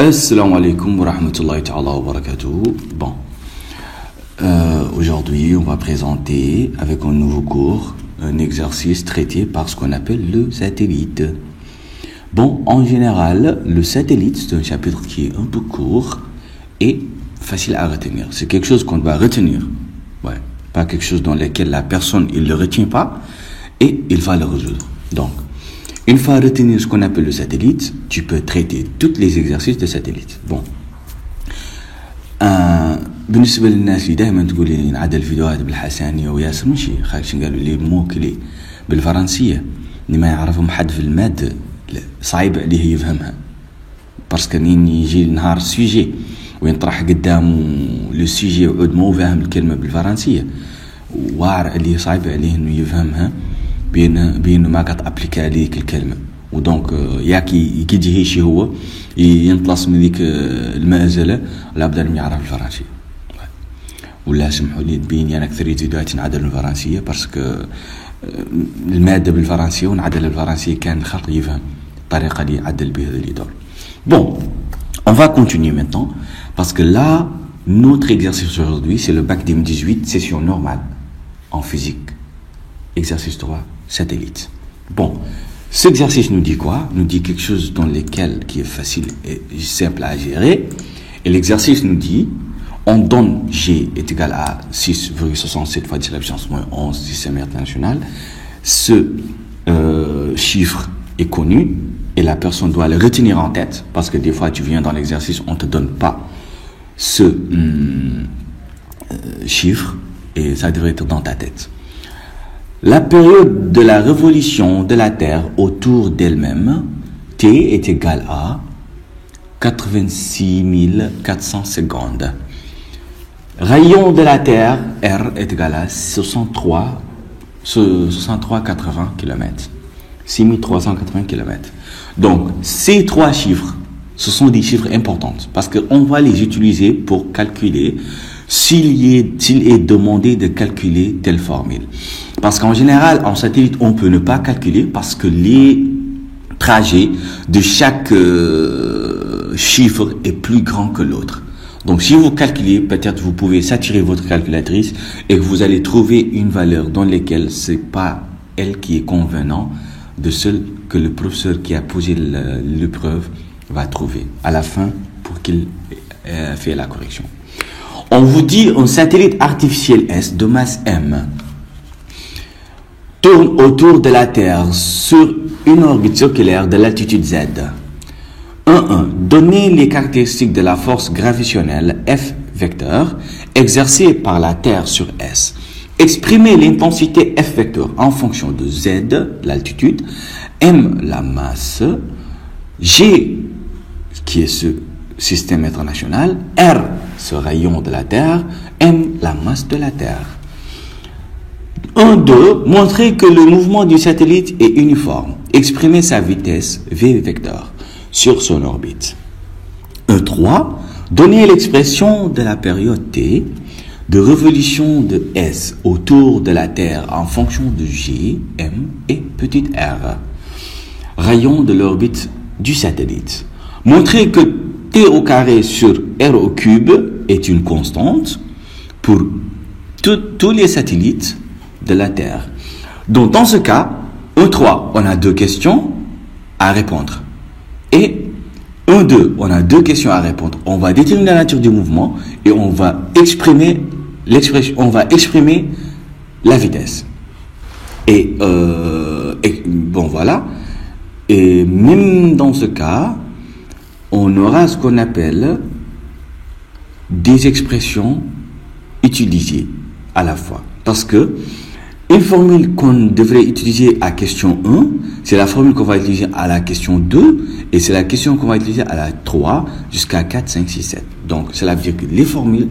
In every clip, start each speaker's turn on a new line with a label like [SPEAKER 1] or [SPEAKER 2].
[SPEAKER 1] Assalamu alaikum wa rahmatullahi ta'ala wa barakatuh. Bon, aujourd'hui on va présenter avec un nouveau cours un exercice traité par ce qu'on appelle le satellite. Bon, en général, le satellite c'est un chapitre qui est un peu court et facile à retenir. C'est quelque chose qu'on doit retenir, ouais, pas quelque chose dans lequel la personne il le retient pas et il va le résoudre. Donc, une fois retenir ce qu'on appelle le satellite, tu peux traiter tous les exercices de satellite. Bon. بالنسبة للناس اللي دائما تقول لي نعدل الفيديوهات بالحسانية وياسر ماشي خايفين قالوا لي موكلي بالفرنسية اللي ما يعرفهم حد في المادة صعيب عليه يفهمها باسكو كان يجي نهار السوجي وينطرح قدامه لو سوجي وعود مو فاهم الكلمة بالفرنسية واعر عليه صعيب عليه انه يفهمها بين ما قد ابليكا عليك الكلمه ودونك ياكي كي يجي هو ينطلص من ذيك المازله لا بد ما يعرف الفرنسيه ولا سمحوا لي تبين انا اكثر فيديوهات نعدل الفرنسيه باسكو الماده بالفرنسيه ونعدل الفرنسيه كان الخلق يفهم الطريقه اللي يعدل بها اللي دور. Bon, on va continuer maintenant parce que là notre exercice aujourd'hui c'est le bac 2018 session normale en physique. Exercice 3, satellite. Bon, cet exercice nous dit quoi? Nous dit quelque chose dans lequel qui est facile et simple à gérer. Et l'exercice nous dit, on donne G est égal à 6,67 fois 10 à la puissance moins 11 système international. Ce chiffre est connu et la personne doit le retenir en tête parce que des fois tu viens dans l'exercice, on ne te donne pas ce chiffre et ça devrait être dans ta tête. La période de la révolution de la Terre autour d'elle-même, T est égal à 86 400 secondes. Rayon de la Terre, R est égal à 63,80 km. 6380 km. Donc, ces trois chiffres, ce sont des chiffres importants parce qu'on va les utiliser pour calculer s'il est demandé de calculer telle formule. Parce qu'en général, en satellite, on peut ne pas calculer parce que les trajets de chaque chiffre est plus grand que l'autre. Donc, si vous calculez, peut-être vous pouvez saturer votre calculatrice et que vous allez trouver une valeur dans laquelle c'est pas elle qui est convenant de celle que le professeur qui a posé l'épreuve va trouver à la fin pour qu'il fait la correction. On vous dit un satellite artificiel S de masse M tourne autour de la Terre sur une orbite circulaire de latitude Z. 1. Donnez les caractéristiques de la force gravitationnelle F vecteur exercée par la Terre sur S. Exprimez l'intensité F vecteur en fonction de Z, l'altitude, M, la masse, G, qui est ce système international, R, ce rayon de la Terre, M, la masse de la Terre. 1.2. Montrez que le mouvement du satellite est uniforme. Exprimez sa vitesse V vecteur sur son orbite. 1.3. Donnez l'expression de la période T de révolution de S autour de la Terre en fonction de G, M et petit r. Rayon de l'orbite du satellite. Montrez que T au carré sur R au cube est une constante pour tous les satellites de la Terre. Donc, dans ce cas, 1.3, on a deux questions à répondre. Et 1.2, on a deux questions à répondre. On va déterminer la nature du mouvement et on va exprimer la vitesse. Et bon, voilà. Et même dans ce cas, on aura ce qu'on appelle des expressions utilisées à la fois. Parce que une formule qu'on devrait utiliser à question 1, c'est la formule qu'on va utiliser à la question 2, et c'est la question qu'on va utiliser à la 3 jusqu'à 4, 5, 6, 7. Donc, cela veut dire que les formules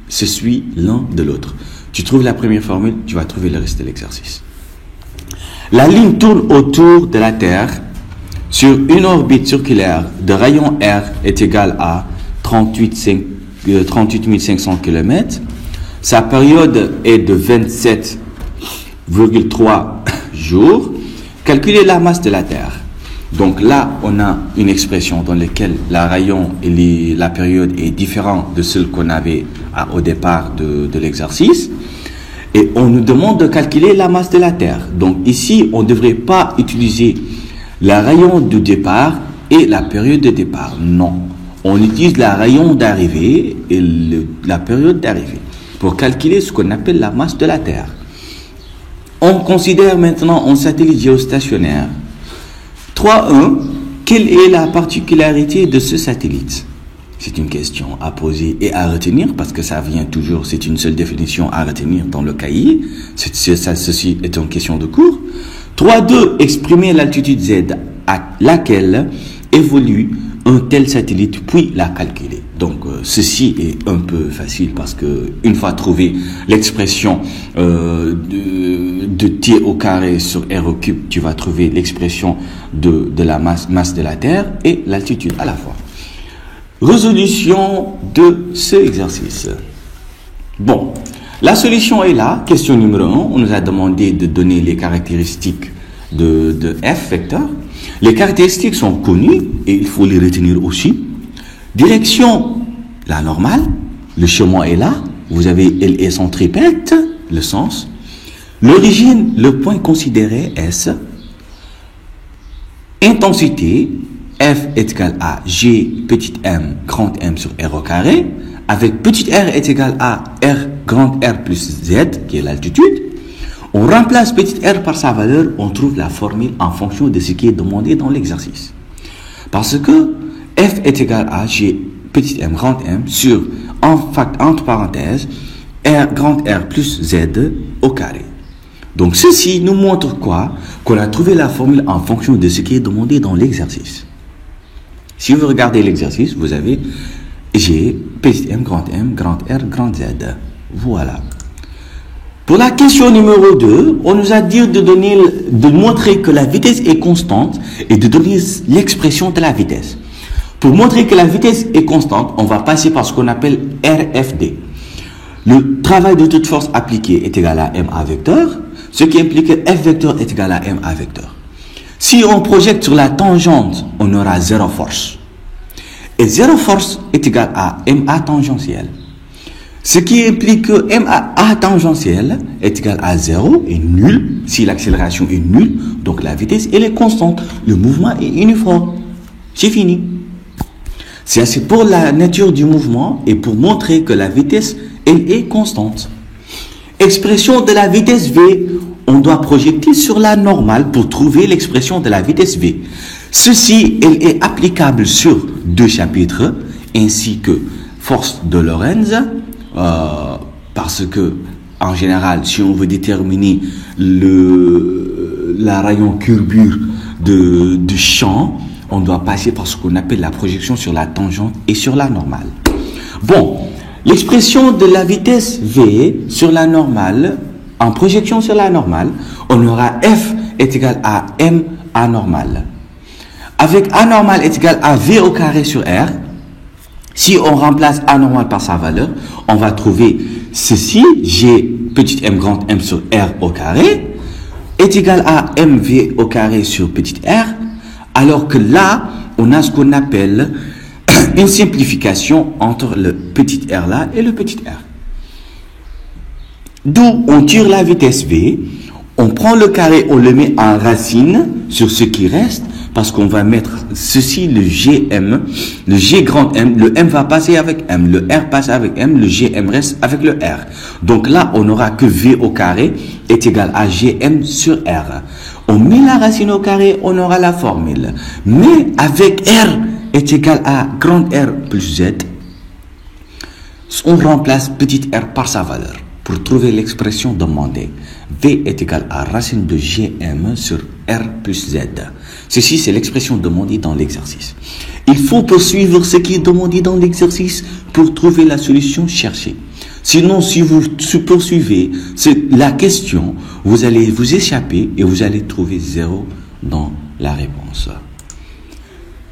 [SPEAKER 1] se suivent l'un de l'autre. Tu trouves la première formule, tu vas trouver le reste de l'exercice. La ligne tourne autour de la Terre sur une orbite circulaire de rayon R est égale à 38 500 km. Sa période est de 27,3 jours. Calculez la masse de la Terre. Donc là, on a une expression dans laquelle la rayon et la période est différente de celle qu'on avait au départ de l'exercice. Et on nous demande de calculer la masse de la Terre. Donc ici, on ne devrait pas utiliser la rayon de départ et la période de départ. Non. On utilise la rayon d'arrivée et la période d'arrivée pour calculer ce qu'on appelle la masse de la Terre. On considère maintenant un satellite géostationnaire. 3.1. Quelle est la particularité de ce satellite? C'est une question à poser et à retenir parce que ça vient toujours, c'est une seule définition à retenir dans le cahier. Ceci est une question de cours. 3.2. Exprimer l'altitude Z à laquelle évolue un tel satellite, puis la calculer. Donc, ceci est un peu facile parce que une fois trouvé l'expression de T au carré sur R au cube, tu vas trouver l'expression de la masse de la Terre et l'altitude à la fois. Résolution de ce exercice. Bon, la solution est là. Question numéro 1. On nous a demandé de donner les caractéristiques de F vecteur. Les caractéristiques sont connues et il faut les retenir aussi. Direction, la normale. Le chemin est là. Vous avez LE centripète, le sens. L'origine, le point considéré, S. Intensité, F est égal à G petit m grand M sur R au carré. Avec petit r est égal à R grand R plus Z, qui est l'altitude. On remplace petit r par sa valeur, on trouve la formule en fonction de ce qui est demandé dans l'exercice. Parce que F est égal à G petit m grand M sur, entre parenthèses, R grand R plus Z au carré. Donc ceci nous montre quoi? Qu'on a trouvé la formule en fonction de ce qui est demandé dans l'exercice. Si vous regardez l'exercice, vous avez G petit m grand R grand Z. Voilà. Pour la question numéro 2, on nous a dit de montrer que la vitesse est constante et de donner l'expression de la vitesse. Pour montrer que la vitesse est constante, on va passer par ce qu'on appelle RFD. Le travail de toute force appliquée est égal à MA vecteur, ce qui implique que F vecteur est égal à MA vecteur. Si on projette sur la tangente, on aura 0 force. Et 0 force est égal à MA tangentielle. Ce qui implique que MA tangentielle est égal à 0 et nul si l'accélération est nulle. Donc la vitesse elle est constante. Le mouvement est uniforme. C'est fini. C'est assez pour la nature du mouvement et pour montrer que la vitesse elle est constante. Expression de la vitesse V. On doit projeter sur la normale pour trouver l'expression de la vitesse V. Ceci elle est applicable sur 2 chapitres ainsi que force de Lorentz. Parce que en général, si on veut déterminer la rayon courbure de champ, on doit passer par ce qu'on appelle la projection sur la tangente et sur la normale. Bon, l'expression de la vitesse V sur la normale, en projection sur la normale, on aura F est égal à M A normale. Avec A normale est égal à V au carré sur R. Si on remplace A normal par sa valeur, on va trouver ceci, G petit m grand M sur R au carré, est égal à MV au carré sur petit r, alors que là, on a ce qu'on appelle une simplification entre le petit r là et le petit r. D'où on tire la vitesse V, on prend le carré, on le met en racine sur ce qui reste, parce qu'on va mettre ceci, le GM, le G grand M, le M va passer avec M, le R passe avec M, le GM reste avec le R. Donc là, on n'aura que V au carré est égal à GM sur R. On met la racine au carré, on aura la formule. Mais avec R est égal à grand R plus Z, on remplace petit r par sa valeur pour trouver l'expression demandée. V est égal à racine de GM sur R plus Z. Ceci, c'est l'expression demandée dans l'exercice. Il faut poursuivre ce qui est demandé dans l'exercice pour trouver la solution cherchée. Sinon, si vous poursuivez la question, vous allez vous échapper et vous allez trouver 0 dans la réponse.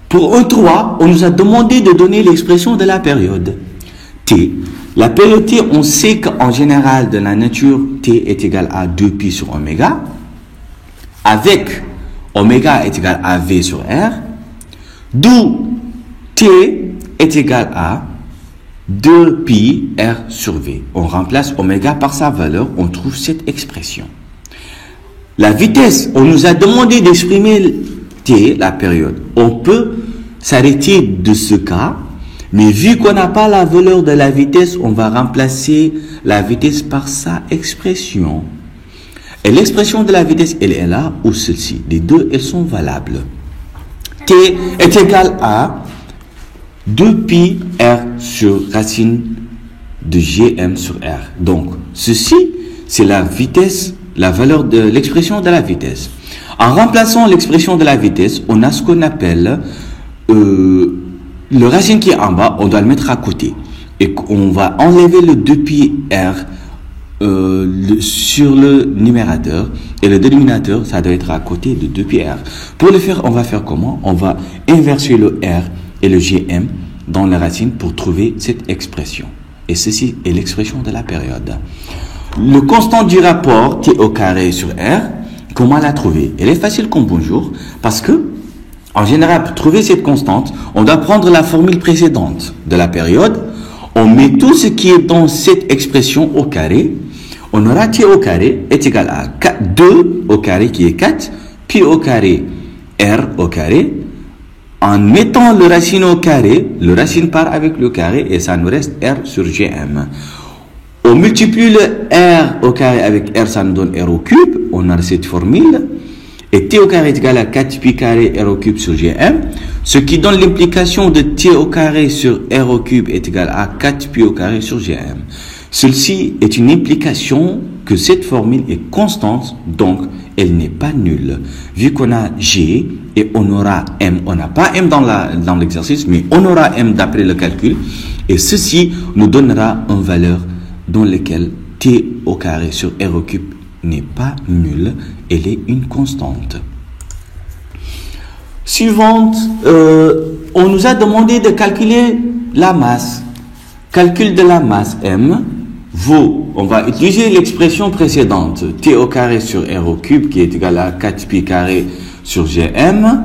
[SPEAKER 1] Pour un 3, on nous a demandé de donner l'expression de la période T. La période T, on sait qu'en général, de la nature, T est égal à 2pi sur oméga. Avec oméga est égal à V sur R, d'où T est égal à 2 pi R sur V. On remplace oméga par sa valeur, on trouve cette expression. La vitesse, on nous a demandé d'exprimer T, la période. On peut s'arrêter de ce cas, mais vu qu'on n'a pas la valeur de la vitesse, on va remplacer la vitesse par sa expression. Et l'expression de la vitesse, elle est là ou celle-ci. Les deux, elles sont valables. T est égal à 2 pi R sur racine de Gm sur R. Donc, ceci, c'est la vitesse, la valeur de l'expression de la vitesse. En remplaçant l'expression de la vitesse, on a ce qu'on appelle le racine qui est en bas, on doit le mettre à côté. Et on va enlever le 2 pi R sur le numérateur. Et le dénominateur, ça doit être à côté de 2 pi R. Pour le faire, on va faire comment? On va inverser le R et le Gm dans la racine pour trouver cette expression. Et ceci est l'expression de la période. Le constant du rapport T au carré sur R, comment la trouver? Elle est facile comme bonjour, parce que, en général, pour trouver cette constante, on doit prendre la formule précédente de la période, on met tout ce qui est dans cette expression au carré, on aura T au carré est égal à 2 au carré qui est 4, pi au carré, R au carré. En mettant le racine au carré, le racine part avec le carré et ça nous reste R sur Gm. On multiplie le R au carré avec R, ça nous donne R au cube. On a cette formule. Et T au carré est égal à 4 pi carré R au cube sur Gm. Ce qui donne l'implication de T au carré sur R au cube est égal à 4 pi au carré sur Gm. Celle-ci est une implication que cette formule est constante, donc elle n'est pas nulle. Vu qu'on a G et on aura M, on n'a pas M dans l'exercice, mais on aura M d'après le calcul. Et ceci nous donnera une valeur dans laquelle T au carré sur R au cube n'est pas nulle, elle est une constante. Suivante, on nous a demandé de calculer la masse. Calcul de la masse M vaut, on va utiliser l'expression précédente, T au carré sur R au cube qui est égal à 4 pi carré sur Gm.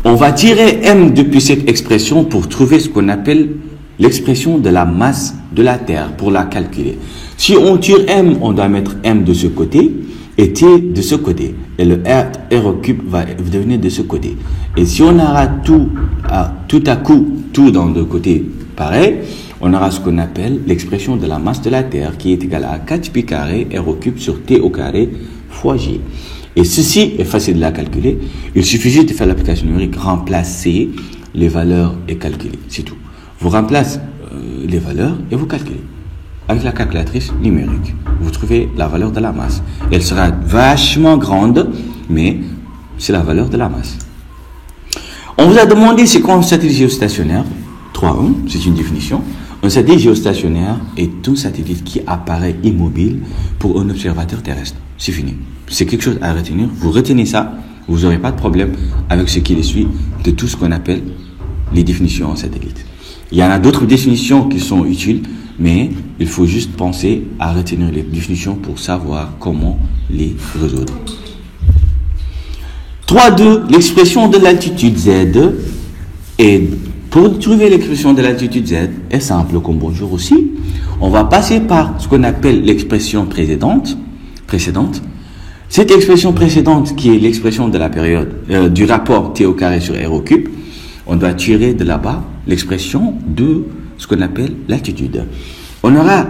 [SPEAKER 1] On va tirer M depuis cette expression pour trouver ce qu'on appelle l'expression de la masse de la Terre, pour la calculer. Si on tire M, on doit mettre M de ce côté et T de ce côté. Et le R au cube va devenir de ce côté. Et si on aura tout à coup, tout dans deux côtés pareil, on aura ce qu'on appelle l'expression de la masse de la Terre qui est égale à 4 pi carré R au cube sur T au carré fois G. Et ceci est facile de la calculer. Il suffit juste de faire l'application numérique, remplacer les valeurs et calculer. C'est tout. Vous remplacez les valeurs et vous calculez. Avec la calculatrice numérique, vous trouvez la valeur de la masse. Elle sera vachement grande, mais c'est la valeur de la masse. On vous a demandé c'est quoi un satellite géostationnaire. 3.1, c'est une définition. Un satellite géostationnaire est un satellite qui apparaît immobile pour un observateur terrestre. C'est fini. C'est quelque chose à retenir. Vous retenez ça, vous n'aurez pas de problème avec ce qui suit de tout ce qu'on appelle les définitions en satellite. Il y en a d'autres définitions qui sont utiles, mais il faut juste penser à retenir les définitions pour savoir comment les résoudre. 3.2, l'expression de l'altitude Z est... Pour trouver l'expression de l'altitude Z, est simple comme bonjour aussi. On va passer par ce qu'on appelle l'expression précédente. Cette expression précédente qui est l'expression de la période du rapport T au carré sur R au cube, on doit tirer de là-bas l'expression de ce qu'on appelle l'altitude. On aura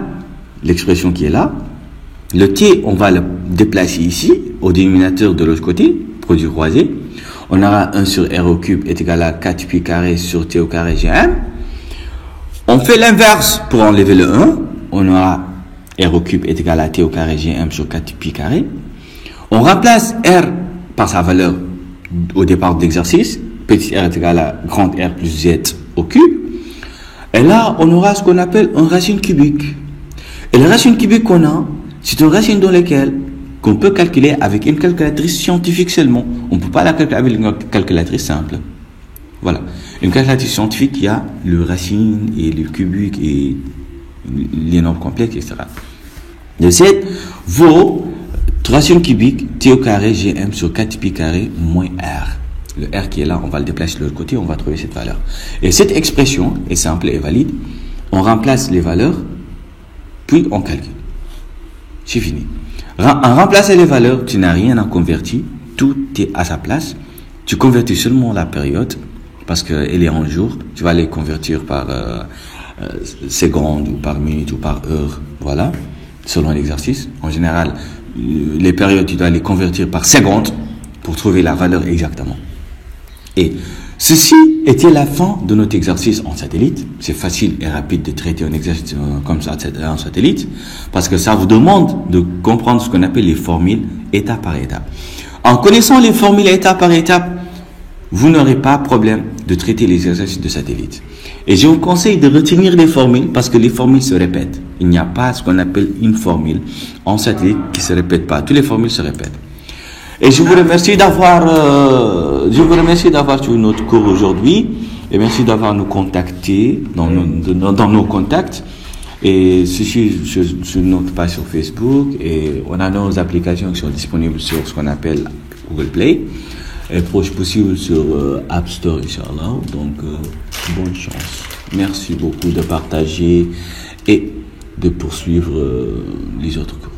[SPEAKER 1] l'expression qui est là. Le T, on va le déplacer ici, au dénominateur de l'autre côté, produit croisé. On aura 1 sur R au cube est égal à 4 pi carré sur T au carré Gm. On fait l'inverse pour enlever le 1. On aura R au cube est égal à T au carré Gm sur 4 pi carré. On remplace R par sa valeur au départ de l'exercice. Petit r est égal à grand R plus Z au cube. Et là, on aura ce qu'on appelle une racine cubique. Et la racine cubique qu'on a, c'est une racine dans laquelle qu'on peut calculer avec une calculatrice scientifique seulement. On ne peut pas la calculer avec une calculatrice simple. Voilà. Une calculatrice scientifique, il y a le racine et le cubique et les nombres complexes, etc. Le Z vaut 3 cubique, t au carré, gm sur 4 pi carré, moins r. Le r qui est là, on va le déplacer de l'autre côté, on va trouver cette valeur. Et cette expression est simple et valide. On remplace les valeurs, puis on calcule. C'est fini. En remplaçant les valeurs, tu n'as rien à convertir. Tout est à sa place. Tu convertis seulement la période, parce qu'elle est en jour. Tu vas les convertir par seconde, ou par minute, ou par heure. Voilà, selon l'exercice. En général, les périodes, tu dois les convertir par seconde pour trouver la valeur exactement. Et ceci était la fin de notre exercice en satellite. C'est facile et rapide de traiter un exercice comme ça en satellite, parce que ça vous demande de comprendre ce qu'on appelle les formules étape par étape. En connaissant les formules étape par étape, vous n'aurez pas problème de traiter les exercices de satellite. Et je vous conseille de retenir les formules, parce que les formules se répètent. Il n'y a pas ce qu'on appelle une formule en satellite qui se répète pas. Toutes les formules se répètent. Et je vous remercie d'avoir suivi notre cours aujourd'hui, et merci d'avoir nous contacté dans nos contacts. Et ceci sur notre page sur Facebook, et on a nos applications qui sont disponibles sur ce qu'on appelle Google Play, et proche possible sur App Store, Inch'Allah. Donc bonne chance. Merci beaucoup de partager et de poursuivre les autres cours.